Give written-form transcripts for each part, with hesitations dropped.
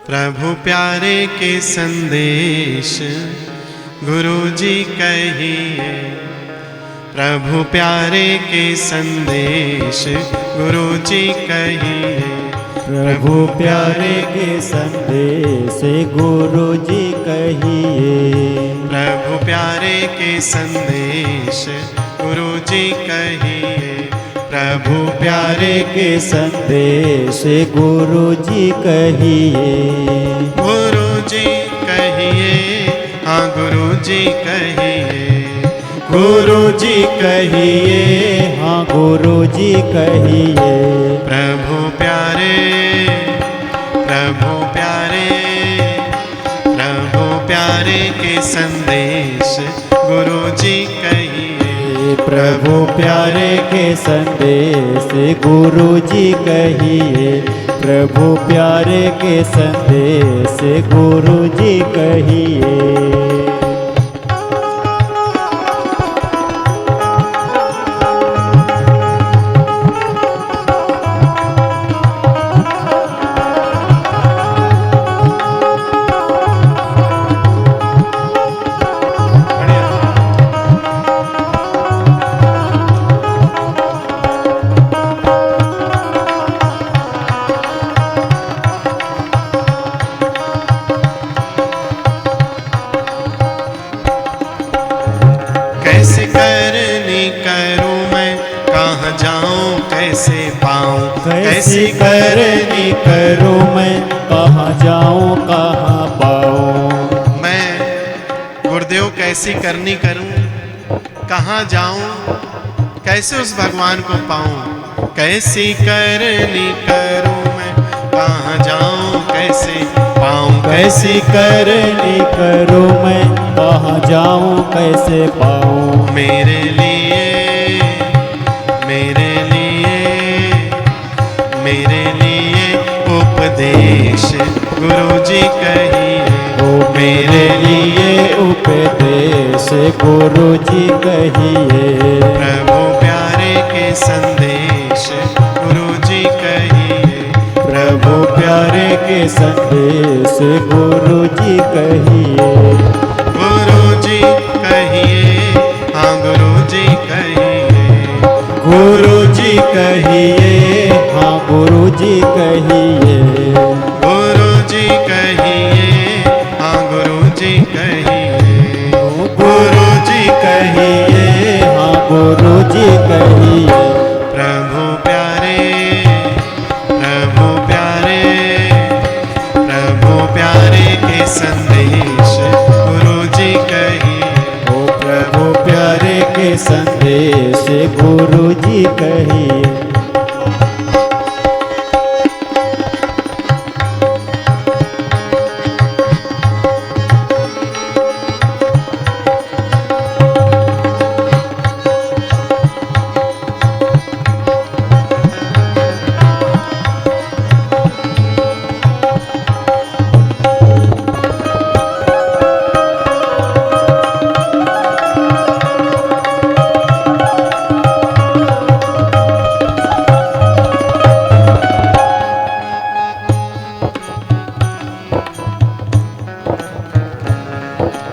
प्रभु प्यारे के संदेश गुरु जी कहिए। प्रभु प्यारे के संदेश गुरु जी कहिए। प्रभु प्यारे के संदेश गुरु जी कहिए। प्रभु प्यारे के संदेश गुरु जी कहिए। प्रभु प्यारे के संदेश गुरु जी कहिए। गुरु जी कहिए, हाँ गुरु जी कहिए। गुरु जी कहिए, हाँ गुरु जी कहिए। प्रभु प्यारे, प्रभु प्यारे, प्रभु प्यारे के संदेश गुरु जी कहिए। प्रभु प्यारे के संदेश गुरु जी कहिए। प्रभु प्यारे के संदेश गुरु जी कहिए। कैसे करनी करूं मैं, कहाँ जाऊं कैसे पाऊं। कैसे करनी करूं मैं, कहाँ जाऊं कहाँ पाऊं। मैं गुरुदेव कैसी करनी करूं, कहाँ जाऊं कैसे उस भगवान को पाऊं। कैसी करनी करूं मैं, कहाँ जाऊं कैसे पाऊं। कैसी करनी करूं मैं, कहाँ जाऊं कैसे पाऊं। मेरे लिए, मेरे लिए, मेरे लिए उपदेश गुरु जी कहिए। ओ मेरे लिए उपदेश गुरु जी कहिए। प्रभु प्यारे के संदेश गुरु जी कहिए। प्रभु प्यारे के संदेश गुरु जी कहिए। गुरु जी कहिए, हाँ गुरु जी कहिए। गुरु जी कहिए, हाँ गुरु जी कहिए। गुरु जी कहिए, हाँ गुरु जी कहिए। गुरु जी कहिए, हाँ गुरु जी कहिए। प्रभु प्यारे, प्रभु प्यारे, प्रभु प्यारे के संदेश गुरु जी कहिए। ओ प्रभु प्यारे के संदेश गुरु जी कहिए।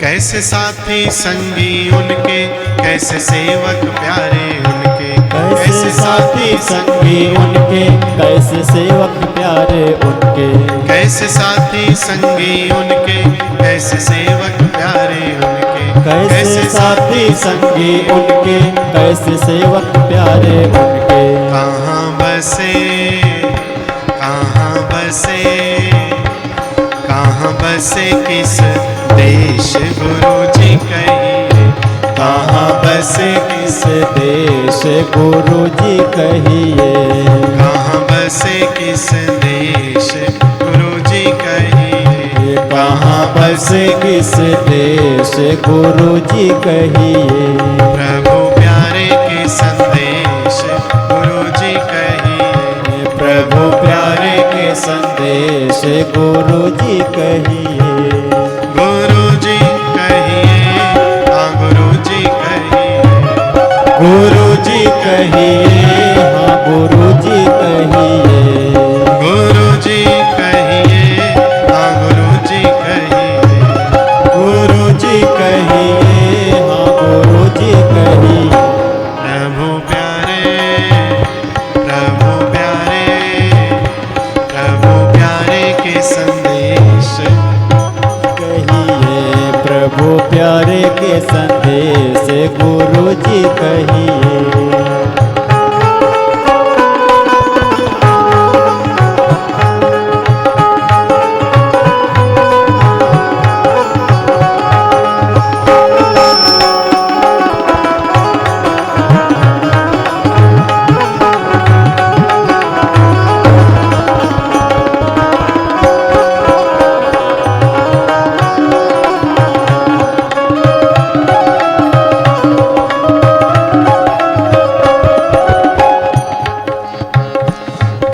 कैसे साथी संगी उनके, कैसे सेवक प्यारे उनके। कैसे साथी संगी उनके, कैसे सेवक प्यारे उनके। कैसे साथी संगी उनके, कैसे सेवक प्यारे उनके। कैसे साथी संगी उनके, कैसे सेवक प्यारे उनके। कहाँ बसे, कहाँ बसे, कहाँ बसे किस देश गुरु जी कहिए। कहाँ बसे किस देश गुरु जी कहिए। कहाँ बसे किस देश गुरु जी कहिए। कहाँ बसे किस देश गुरु जी कहिए। प्रभु प्यारे के संदेश गुरु जी कहिए। प्रभु प्यारे के संदेश गुरु जी कहिए। गुरु जी कहिए, हाँ गुरु जी कहिए। गुरु जी कहिए, हाँ गुरु जी कहिए। गुरु जी कहिए, हाँ के संदेश गुरु जी कहिए।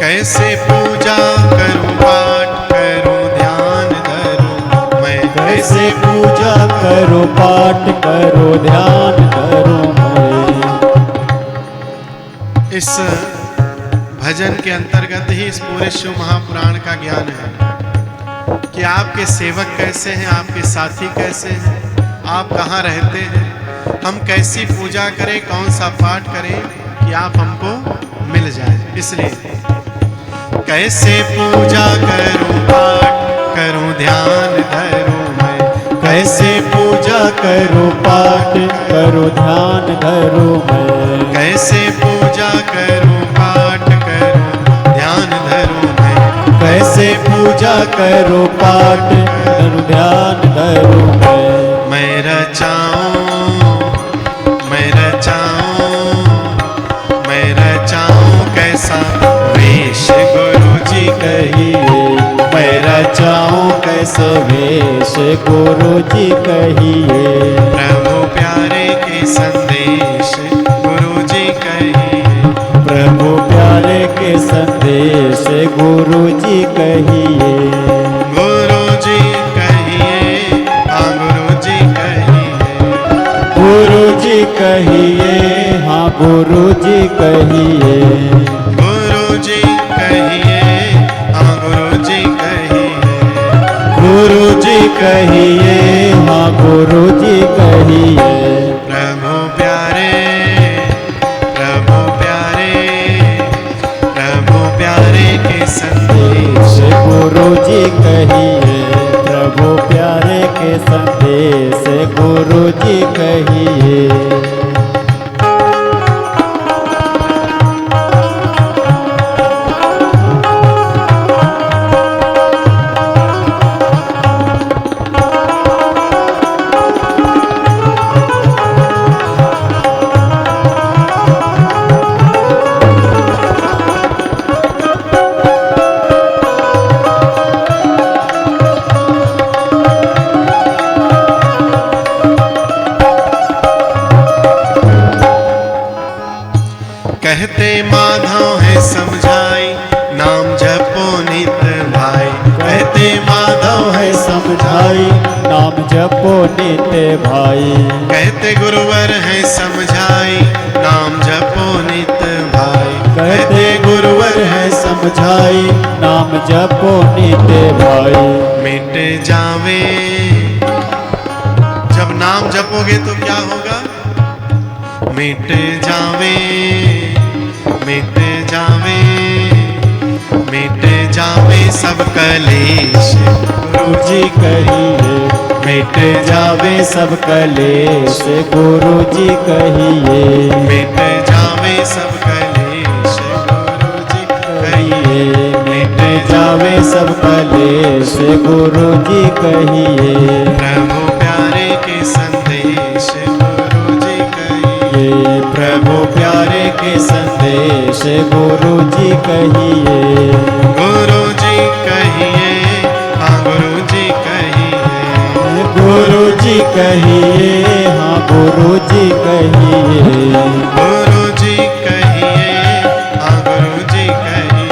कैसे पूजा करूं पाठ करूं ध्यान धरूं मैं, कैसे पूजा करो पाठ करो ध्यान करो मैं। इस भजन के अंतर्गत ही इस पूरे शिव महापुराण का ज्ञान है कि आपके सेवक कैसे हैं, आपके साथी कैसे हैं, आप कहाँ रहते हैं, हम कैसी पूजा करें, कौन सा पाठ करें कि आप हमको मिल जाए। इसलिए कैसे पूजा करूं पाठ करूं ध्यान धरूं मैं, कैसे पूजा करो पाठ करो ध्यान धरो मैं। कैसे पूजा करूं पाठ करूं ध्यान धरूं मैं, कैसे पूजा करो पाठ करो ध्यान धरो मैं। मैं रचाऊं कैसा वेश गुरु जी कहिए। मैं रचाऊं कैसे वेश गुरु जी कहिए। प्रभु प्यारे के संदेश गुरु जी कहिए। प्रभु प्यारे के संदेश गुरु जी कहिए। गुरु जी कहिए, हाँ गुरु जी कहिए। गुरु जी कहिए, हाँ गुरु जी कहिए। गुरु जी कहिए, हाँ गुरु जी कहिए। गुरु जी कहिए, हाँ गुरु जी कहिए। प्रभु प्यारे, प्रभु प्यारे, प्रभु प्यारे के संदेश गुरु जी कहिए। प्रभु प्यारे के संदेश गुरु जी कहिए। कहते माधव है समझाई, नाम जपो नित भाई। कहते माधव है समझाई, नाम जपो नित्य भाई। कहते गुरुवर है समझाई, नाम जपो नित भाई। कहते गुरुवर है समझाई, नाम जपो नित्य भाई। मिट जावे, जब नाम जपोगे तो क्या होगा? मिट जावे, मिट जावे, मिट जावे सब कलेश गुरु जी कहिए। मिट जावे सब कलेश गुरु जी कहिए। मिट जावे सब कलेश गुरु जी कहिए। मिट जावे सब कलेश गुरु जी कहिए। प्रभु प्यारे के संदेश गुरु जी कहिए। प्रभु प्यारे के संदेश गुरु जी कहिए। गुरु जी कहिए, हाँ गुरु जी कहिए। गुरु जी कहिए, हाँ गुरु जी कहिए। गुरु जी कहिए, हाँ गुरु जी कहिए।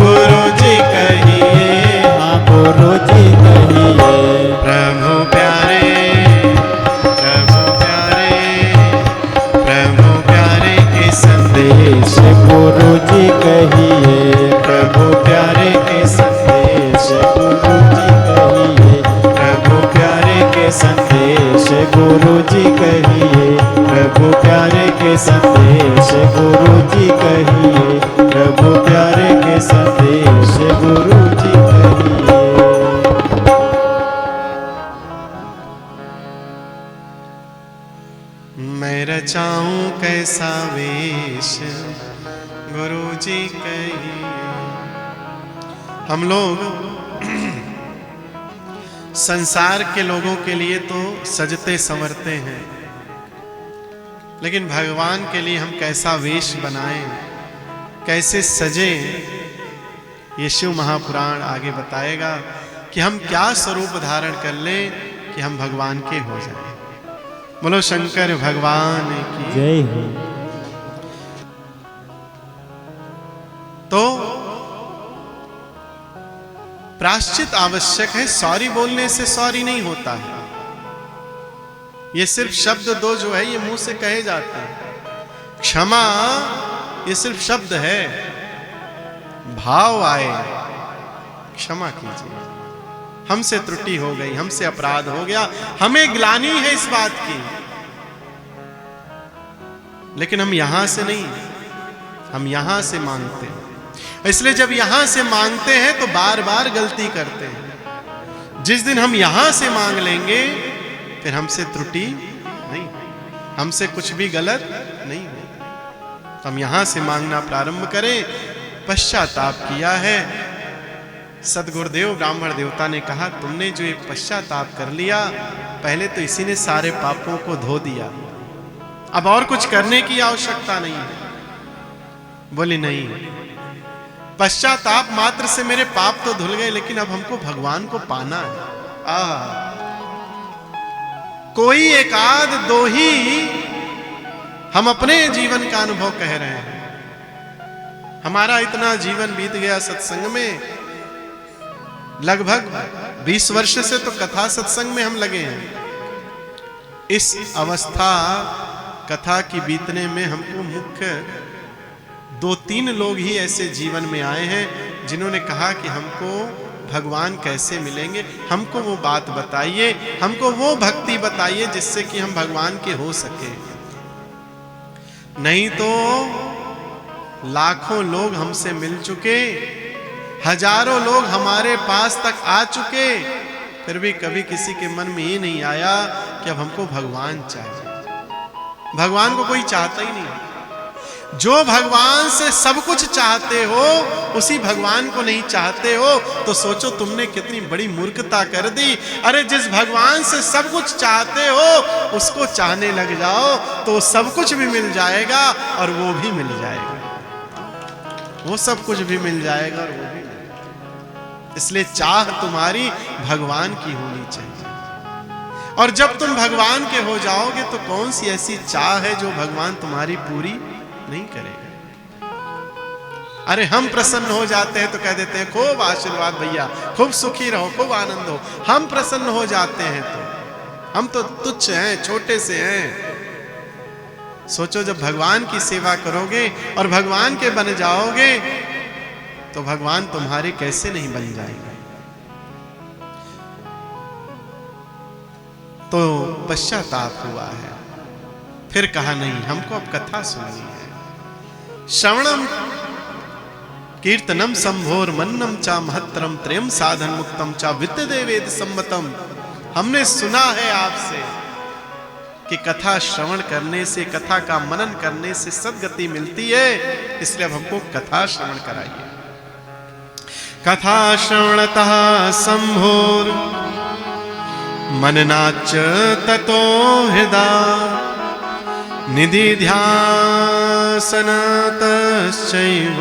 गुरु जी कहिए, हाँ गुरु जी कहिए। प्रभु प्यारे, प्रभु प्यारे, प्रभु प्यारे के संदेश गुरु जी कहिए। प्रभु प्यारे के संदेश गुरु जी कहिए। प्रभु प्यारे के संदेश गुरु जी कहिए। प्रभु प्यारे के संदेश गुरु जी कहिए। प्रभु प्यारे के संदेश गुरु जी कहिए। कहिए। हम लोग संसार के लोगों के लिए तो सजते संवरते हैं, लेकिन भगवान के लिए हम कैसा वेश बनाएं, कैसे सजे, ये शिव महापुराण आगे बताएगा कि हम क्या स्वरूप धारण कर लें कि हम भगवान के हो जाएं। बोलो शंकर भगवान की जय हो। तो प्रायश्चित आवश्यक है। सॉरी बोलने से सॉरी नहीं होता है। ये सिर्फ शब्द दो जो है ये मुंह से कहे जाते हैं। क्षमा ये सिर्फ शब्द है, भाव आए क्षमा कीजिए, हमसे त्रुटि हो गई, हमसे अपराध हो गया, हमें ग्लानि है इस बात की, लेकिन हम यहां से नहीं, हम यहां से मांगते हैं। इसलिए जब यहां से मांगते हैं तो बार बार गलती करते हैं। जिस दिन हम यहां से मांग लेंगे फिर हमसे त्रुटि नहीं, हमसे कुछ भी गलत नहीं हो। तो हम यहां से मांगना प्रारंभ करें। पश्चाताप किया है, सदगुरुदेव ब्राह्मण देवता ने कहा तुमने जो ये पश्चाताप कर लिया, पहले तो इसी ने सारे पापों को धो दिया, अब और कुछ करने की आवश्यकता नहीं है। बोले नहीं, पश्चाताप मात्र से मेरे पाप तो धुल गए, लेकिन अब हमको भगवान को पाना है। कोई एक आध दो ही हम अपने जीवन का अनुभव कह रहे हैं। हमारा इतना जीवन बीत गया सत्संग में, लगभग 20 वर्ष से तो कथा सत्संग में हम लगे हैं। इस अवस्था कथा की बीतने में हमको मुख्य 2-3 लोग ही ऐसे जीवन में आए हैं जिन्होंने कहा कि हमको भगवान कैसे मिलेंगे, हमको वो बात बताइए, हमको वो भक्ति बताइए जिससे कि हम भगवान के हो सके। नहीं तो लाखों लोग हमसे मिल चुके, हजारों लोग हमारे पास तक आ चुके, फिर भी कभी किसी के मन में ये नहीं आया कि अब हमको भगवान चाहिए। भगवान को कोई चाहता ही नहीं। जो भगवान से सब कुछ चाहते हो उसी भगवान को नहीं चाहते हो, तो सोचो तुमने कितनी बड़ी मूर्खता कर दी। अरे जिस भगवान से सब कुछ चाहते हो उसको चाहने लग जाओ तो सब कुछ भी मिल जाएगा और वो भी मिल जाएगा, वो सब कुछ भी मिल जाएगा और वो भी मिल जाएगा। इसलिए चाह तुम्हारी भगवान की होनी चाहिए। और जब तुम भगवान के हो जाओगे तो कौन सी ऐसी चाह है जो भगवान तुम्हारी पूरी नहीं करेगा। अरे हम प्रसन्न हो जाते हैं तो कह देते हैं खूब आशीर्वाद भैया, खूब सुखी रहो, खूब आनंद हो। हम प्रसन्न हो जाते हैं तो हम तो तुच्छ हैं, छोटे से हैं। सोचो जब भगवान की सेवा करोगे और भगवान के बन जाओगे तो भगवान तुम्हारे कैसे नहीं बन जाएंगे। तो पश्चाताप हुआ है। फिर कहा नहीं, हमको अब कथा सुननी है। श्रवणम कीर्तनम संभोर मन्नम चा महत्तरम त्रयम साधन मुक्तम चा विद्यते वेद सम्मतम। हमने सुना है आपसे कि कथा श्रवण करने से, कथा का मनन करने से सद्गति मिलती है, इसलिए अब हमको कथा श्रवण कराइए। कथा श्रवणतः संभोर मननाच ततो हृदय निधि ध्यासन तश्चैव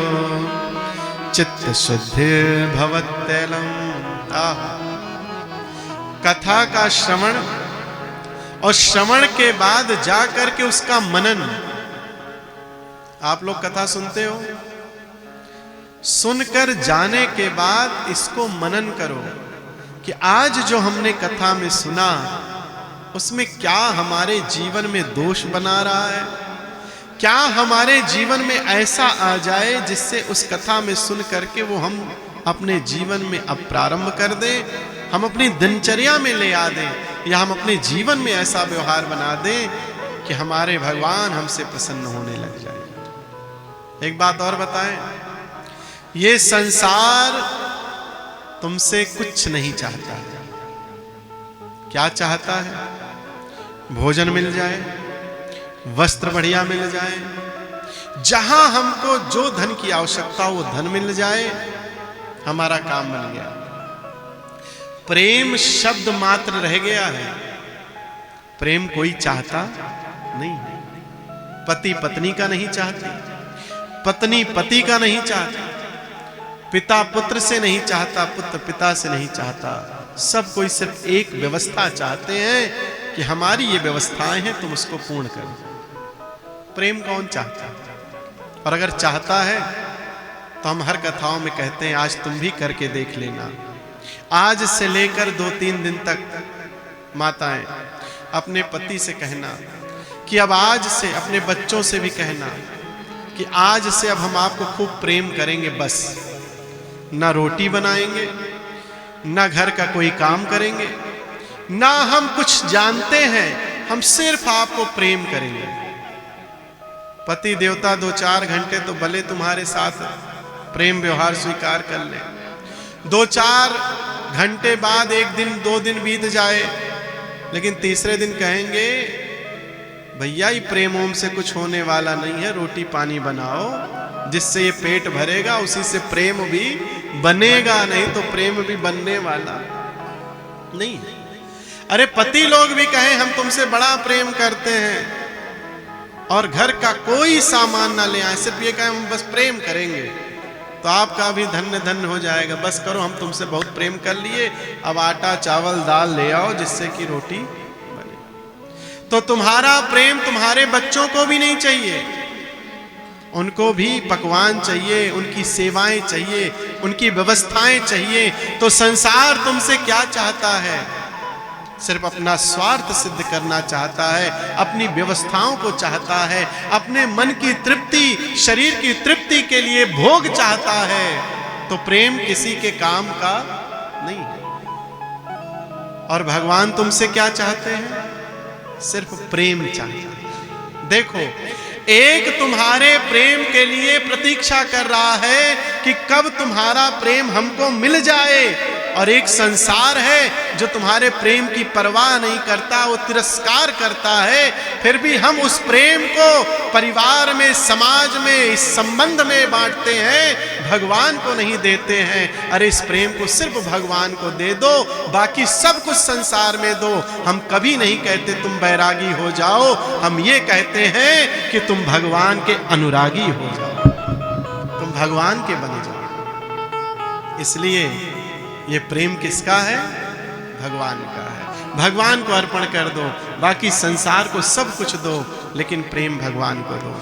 चित्त शुद्धिर्भवत्यलम्। कथा का श्रवण और श्रवण के बाद जाकर के उसका मनन। आप लोग कथा सुनते हो, सुनकर जाने के बाद इसको मनन करो कि आज जो हमने कथा में सुना उसमें क्या हमारे जीवन में दोष बना रहा है, क्या हमारे जीवन में ऐसा आ जाए जिससे उस कथा में सुन करके वो हम अपने जीवन में अब प्रारंभ कर दें, हम अपनी दिनचर्या में ले आ दें, या हम अपने जीवन में ऐसा व्यवहार बना दें कि हमारे भगवान हमसे प्रसन्न होने लग जाए। एक बात और बताएं, ये संसार तुमसे कुछ नहीं चाहता। क्या चाहता है? भोजन मिल जाए, वस्त्र बढ़िया मिल जाए, जहां हमको जो धन की आवश्यकता हो वो धन मिल जाए, हमारा काम बन गया। प्रेम शब्द मात्र रह गया है, प्रेम कोई चाहता नहीं है। पति पत्नी का नहीं चाहती, पत्नी पति का नहीं चाहती, पिता पुत्र से नहीं चाहता, पुत्र पिता से नहीं चाहता। सब कोई सिर्फ एक व्यवस्था चाहते हैं कि हमारी ये व्यवस्थाएं हैं, तुम उसको पूर्ण करो। प्रेम कौन चाहता है? और अगर चाहता है तो हम हर कथाओं में कहते हैं आज तुम भी करके देख लेना। आज से लेकर 2-3 दिन तक माताएं अपने पति से कहना कि अब आज से, अपने बच्चों से भी कहना कि आज से अब हम आपको खूब प्रेम करेंगे। बस ना रोटी बनाएंगे, ना घर का कोई काम करेंगे, ना हम कुछ जानते हैं, हम सिर्फ आपको प्रेम करेंगे। पति देवता 2-4 घंटे तो भले तुम्हारे साथ प्रेम व्यवहार स्वीकार कर ले, 2-4 घंटे बाद 1 दिन 2 दिन बीत जाए, लेकिन तीसरे दिन कहेंगे भैया ये प्रेम ओम से कुछ होने वाला नहीं है, रोटी पानी बनाओ जिससे ये पेट भरेगा, उसी से प्रेम भी बनेगा, नहीं तो प्रेम भी बनने वाला नहीं। अरे पति लोग भी कहें हम तुमसे बड़ा प्रेम करते हैं और घर का कोई सामान ना ले आए, सिर्फ ये कहें हम बस प्रेम करेंगे, तो आपका भी धन्य धन्य हो जाएगा। बस करो हम तुमसे बहुत प्रेम कर लिए, अब आटा चावल दाल ले आओ जिससे कि रोटी बने। तो तुम्हारा प्रेम तुम्हारे बच्चों को भी नहीं चाहिए, उनको भी पकवान चाहिए, उनकी सेवाएं चाहिए, उनकी व्यवस्थाएं चाहिए। तो संसार तुमसे क्या चाहता है? सिर्फ अपना स्वार्थ सिद्ध करना चाहता है, अपनी व्यवस्थाओं को चाहता है, अपने मन की तृप्ति, शरीर की तृप्ति के लिए भोग चाहता है। तो प्रेम किसी के काम का नहीं है। और भगवान तुमसे क्या चाहते हैं? सिर्फ प्रेम चाहते हैं। देखो, एक तुम्हारे प्रेम के लिए प्रतीक्षा कर रहा है कि कब तुम्हारा प्रेम हमको मिल जाए, और एक संसार है जो तुम्हारे प्रेम की परवाह नहीं करता, वो तिरस्कार करता है। फिर भी हम उस प्रेम को परिवार में, समाज में, इस संबंध में बांटते हैं, भगवान को नहीं देते हैं। अरे इस प्रेम को सिर्फ भगवान को दे दो, बाकी सब कुछ संसार में दो। हम कभी नहीं कहते तुम बैरागी हो जाओ, हम ये कहते हैं कि तुम भगवान के अनुरागी हो जाओ, तुम भगवान के बन जाओ। इसलिए ये प्रेम किसका है? भगवान का है। भगवान को अर्पण कर दो, बाकी संसार को सब कुछ दो, लेकिन प्रेम भगवान को दो।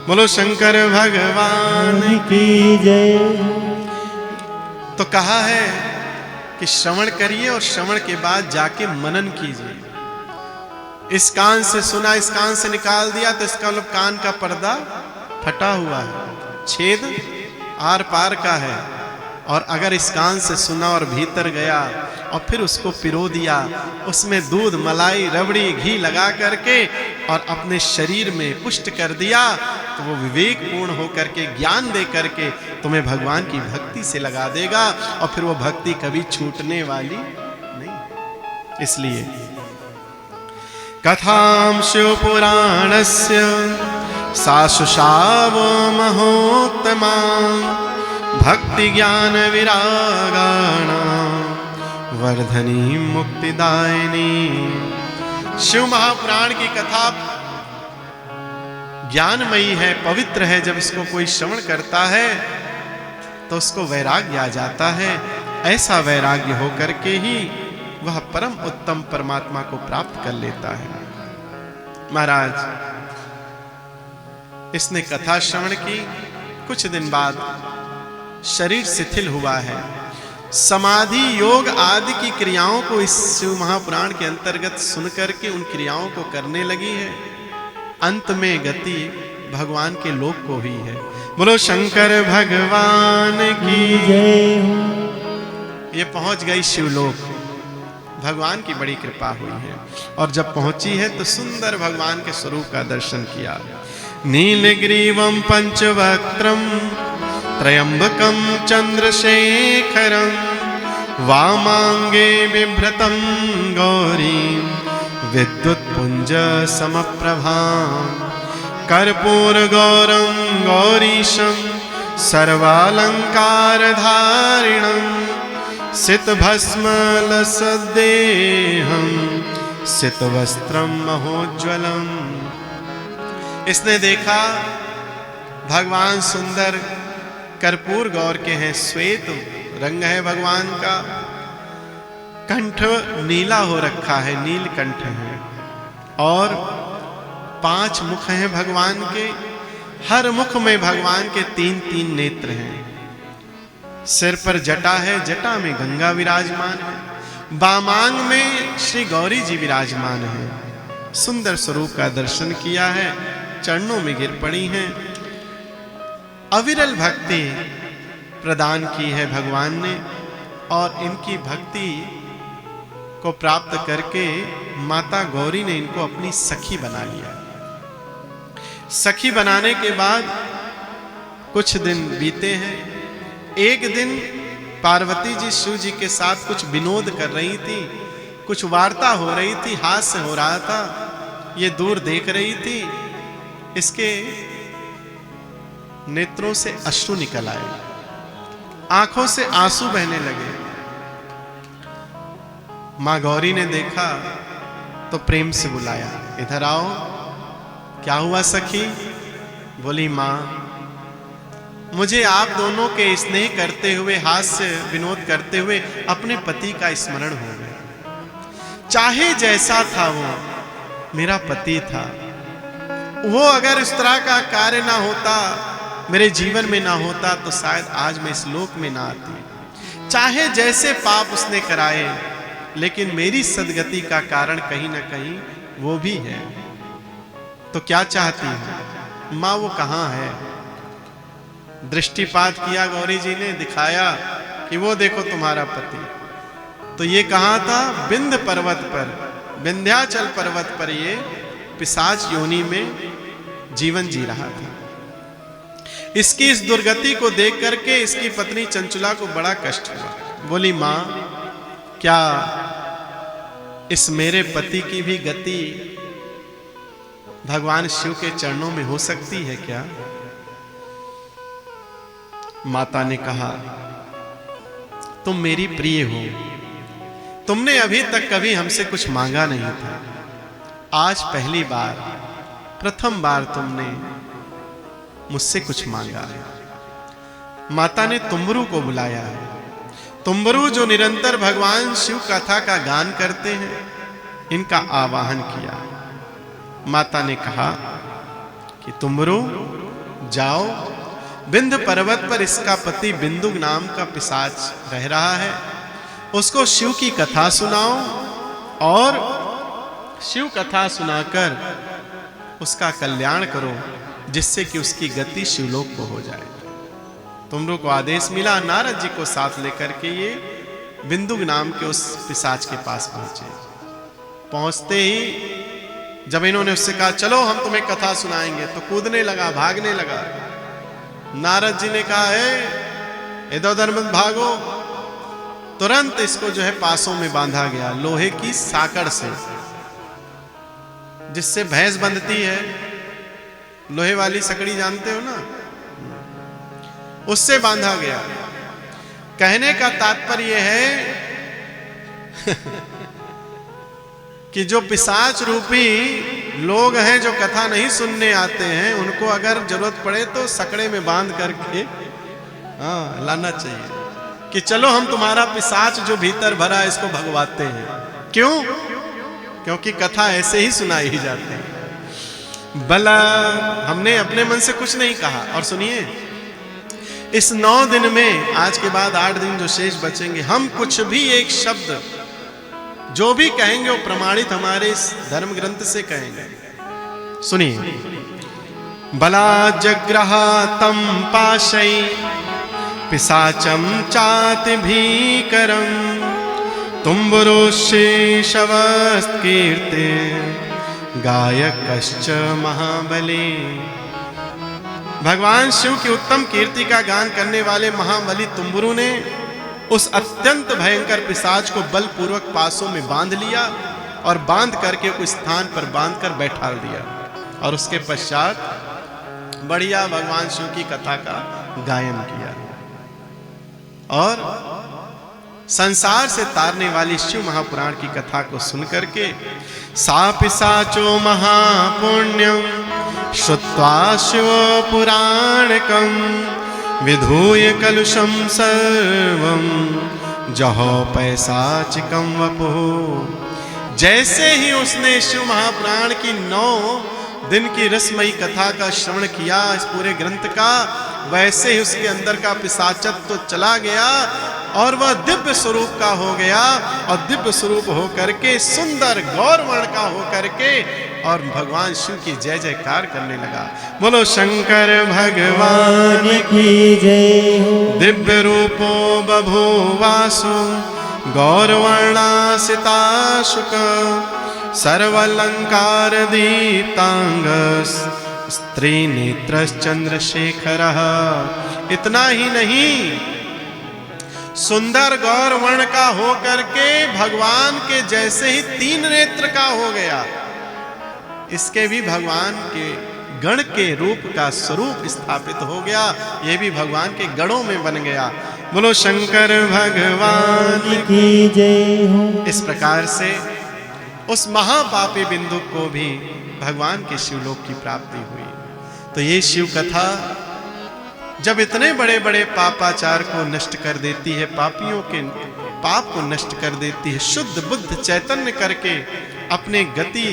बोलो शंकर भगवान की जय। तो कहा है कि श्रवण करिए और श्रवण के बाद जाके मनन कीजिए। इस कान से सुना, इस कान से निकाल दिया तो इसका मतलब कान का पर्दा फटा हुआ है, छेद आर पार का है। और अगर इस कान से सुना और भीतर गया और फिर उसको पिरो दिया, उसमें दूध, मलाई, रबड़ी, घी लगा करके और अपने शरीर में पुष्ट कर दिया, तो वो विवेक पूर्ण होकर के, ज्ञान दे करके तुम्हें भगवान की भक्ति से लगा देगा, और फिर वो भक्ति कभी छूटने वाली नहीं। इसलिए कथां शिव पुराणस्य साशुषाव महोत्तमा भक्ति ज्ञान विरागाण वर्धनी मुक्तिदायिनी। शिव महापुराण की कथा ज्ञानमयी है, पवित्र है। जब इसको कोई श्रवण करता है तो उसको वैराग्य आ जाता है। ऐसा वैराग्य होकर के ही वह परम उत्तम परमात्मा को प्राप्त कर लेता है। महाराज, इसने कथा श्रवण की, कुछ दिन बाद शरीर शिथिल हुआ है। समाधि, योग आदि की क्रियाओं को इस शिव महापुराण के अंतर्गत सुन करके उन क्रियाओं को करने लगी है। अंत में गति भगवान के लोक को हुई है। बोलो शंकर भगवान की जय। ये पहुंच गई शिवलोक। भगवान की बड़ी कृपा हुई है, और जब पहुंची है तो सुंदर भगवान के स्वरूप का दर्शन किया। नीलग्रीवं पंचवक्त्रं त्रयंबकं चंद्रशेखरं वामांगे बिभ्रतं गौरी विद्युत्पुंज समप्रभां कर्पूर गौरम गौरीशम सर्वालंकारधारिणम सितभस्मलसदेहम सितवस्त्रम महोज्वलम। इसने देखा भगवान सुंदर कर्पूर गौर के हैं, श्वेत रंग है भगवान का, कंठ नीला हो रखा है, नीलकंठ है, और 5 मुख हैं भगवान के, हर मुख में भगवान के 3-3 नेत्र हैं। सिर पर जटा है, जटा में गंगा विराजमान है, बामांग में श्री गौरी जी विराजमान है। सुंदर स्वरूप का दर्शन किया है, चरणों में गिर पड़ी हैं। अविरल भक्ति प्रदान की है भगवान ने, और इनकी भक्ति को प्राप्त करके माता गौरी ने इनको अपनी सखी बना लिया। सखी बनाने के बाद कुछ दिन बीते हैं। एक दिन पार्वती जी शिव जी के साथ कुछ विनोद कर रही थी, कुछ वार्ता हो रही थी, हास्य हो रहा था, ये दूर देख रही थी। इसके नेत्रों से अश्रु निकल आए, आंखों से आंसू बहने लगे। मां गौरी ने देखा तो प्रेम से बुलाया, इधर आओ, क्या हुआ सखी? बोली मां, मुझे आप दोनों के स्नेह करते हुए, हास्य विनोद करते हुए अपने पति का स्मरण हो गया। चाहे जैसा था वो मेरा पति था, वो अगर इस तरह का कार्य ना होता, मेरे जीवन में ना होता, तो शायद आज मैं इस लोक में ना आती। चाहे जैसे पाप उसने कराए, लेकिन मेरी सदगति का कारण कहीं ना कहीं वो भी है। तो क्या चाहती है माँ, वो कहाँ है? दृष्टिपात किया गौरी जी ने, दिखाया कि वो देखो तुम्हारा पति। तो ये कहाँ था? विंध्य पर्वत पर, विंध्याचल पर्वत पर ये पिशाच योनि में जीवन जी रहा था। इसकी इस दुर्गति को देख करके इसकी पत्नी चंचुला को बड़ा कष्ट हुआ। बोली मां, क्या इस मेरे पति की भी गति भगवान शिव के चरणों में हो सकती है क्या? माता ने कहा, तुम मेरी प्रिय हो, तुमने अभी तक कभी हमसे कुछ मांगा नहीं था, आज पहली बार, प्रथम बार तुमने मुझसे कुछ मांगा है। माता ने तुम्बरू को बुलाया है। तुम्बरू जो निरंतर भगवान शिव कथा का गान करते हैं, इनका आवाहन किया। माता ने कहा कि तुम्बरू जाओ, विंध्य पर्वत पर इसका पति बिंदु नाम का पिशाच रह रहा है, उसको शिव की कथा सुनाओ और शिव कथा सुनाकर उसका कल्याण करो, जिससे कि उसकी गति शिवलोक को हो जाए। तुम्बरू को आदेश मिला, नारद जी को साथ लेकर के ये बिंदु नाम के उस पिशाच के पास पहुंचे। पहुंचते ही जब इन्होंने उससे कहा चलो हम तुम्हें कथा सुनाएंगे, तो कूदने लगा, भागने लगा। नारद जी ने कहा, है इधर उधर मत भागो। तुरंत इसको जो है पासों में बांधा गया, लोहे की साकड़ से, जिससे भैंस बंधती है, लोहे वाली सकड़ी जानते हो ना, उससे बांधा गया। कहने का तात्पर्य है कि जो पिशाच रूपी लोग हैं, जो कथा नहीं सुनने आते हैं, उनको अगर जरूरत पड़े तो सकड़े में बांध करके लाना चाहिए कि चलो हम तुम्हारा पिशाच जो भीतर भरा इसको भगवाते हैं। क्यों? क्योंकि कथा ऐसे ही सुनाई ही जाती है। भला हमने अपने मन से कुछ नहीं कहा। और सुनिए, इस 9 दिन में, आज के बाद 8 दिन जो शेष बचेंगे, हम कुछ भी एक शब्द जो भी कहेंगे वो प्रमाणित हमारे इस धर्म ग्रंथ से कहेंगे। सुनिए, बला जग्रहा तम पाशै पिशाचम चाति भीकरम तुम्बुरुशेषवस्कीर्ते गायकश्च महाबली। भगवान शिव की उत्तम कीर्ति का गान करने वाले महाबली तुम्बुरु ने उस अत्यंत भयंकर पिशाच को बलपूर्वक पासों में बांध लिया और बांध करके उस स्थान पर बांध कर बैठा दिया। और उसके पश्चात बढ़िया भगवान शिव की कथा का गायन किया और संसार से तारने वाली शिव महापुराण की कथा को सुनकर के सा पिशाचो महापुण्यम श्रुत्वा शिव पुराणकम विधूय कलुषम सर्वम जहो पैसाचिकम वपुः। जैसे ही उसने शिव महापुराण की 9 दिन की रसमयी कथा का श्रवण किया इस पूरे ग्रंथ का, वैसे ही उसके अंदर का पिशाचत्व तो चला गया और वह दिव्य स्वरूप का हो गया और दिव्य स्वरूप हो करके सुंदर गौर वर्ण का हो करके और भगवान शिव की जय जयकार करने लगा। बोलो शंकर भगवान की जय हो। दिव्य रूपो बभूवासु गौरवर्णासिता शुक सर्वलंकार दीप्तांग स्त्री नेत्र चंद्रशेखर। इतना ही नहीं, सुंदर गौर वर्ण का हो करके भगवान के जैसे ही 3 नेत्र का हो गया, इसके भी भगवान के गण के रूप का स्वरूप स्थापित हो गया, यह भी भगवान के गणों में बन गया। बोलो शंकर भगवान की जय हो। इस प्रकार से उस महापापी बिंदु को भी भगवान के शिवलोक की प्राप्ति हुई। तो ये शिव कथा जब इतने बड़े बड़े पापाचार को नष्ट कर देती है, पापियों के पाप को नष्ट कर देती है, शुद्ध बुद्ध चैतन्य करके अपने गति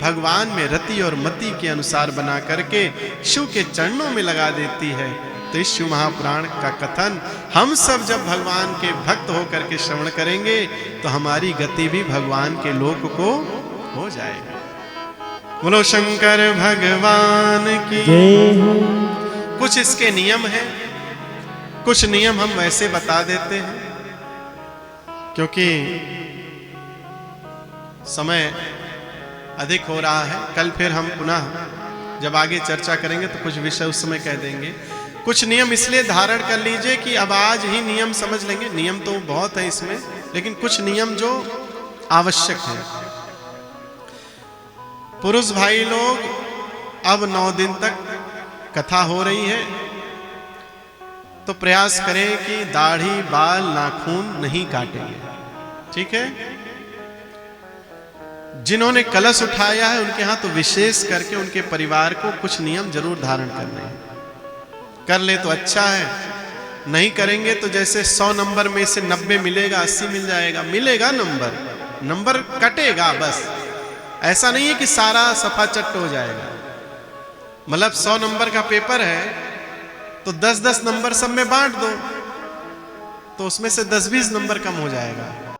भगवान में रति और मति के अनुसार बना करके शिव के चरणों में लगा देती है, तो इस शिव महापुराण का कथन हम सब जब भगवान के भक्त होकर के श्रवण करेंगे तो हमारी गति भी भगवान के लोक को हो जाएगी। बोलो शंकर भगवान की जय हो। कुछ इसके नियम हैं, कुछ नियम हम वैसे बता देते हैं क्योंकि समय अधिक हो रहा है। कल फिर हम पुनः जब आगे चर्चा करेंगे तो कुछ विषय उस समय कह देंगे। कुछ नियम इसलिए धारण कर लीजिए कि अब आज ही नियम समझ लेंगे। नियम तो बहुत है इसमें, लेकिन कुछ नियम जो आवश्यक है। पुरुष भाई लोग अब 9 दिन तक कथा हो रही है तो प्रयास करें कि दाढ़ी बाल नाखून नहीं काटेंगे, ठीक है। जिन्होंने कलश उठाया है उनके यहाँ तो विशेष करके उनके परिवार को कुछ नियम जरूर धारण करने हैं। कर ले तो अच्छा है, नहीं करेंगे तो जैसे 100 नंबर में से 90 मिलेगा, 80 मिल जाएगा, मिलेगा नंबर कटेगा बस। ऐसा नहीं है कि सारा सफा चट्ट हो जाएगा। मतलब 100 नंबर का पेपर है तो 10-10 नंबर सब में बांट दो तो उसमें से 10-20 नंबर कम हो जाएगा।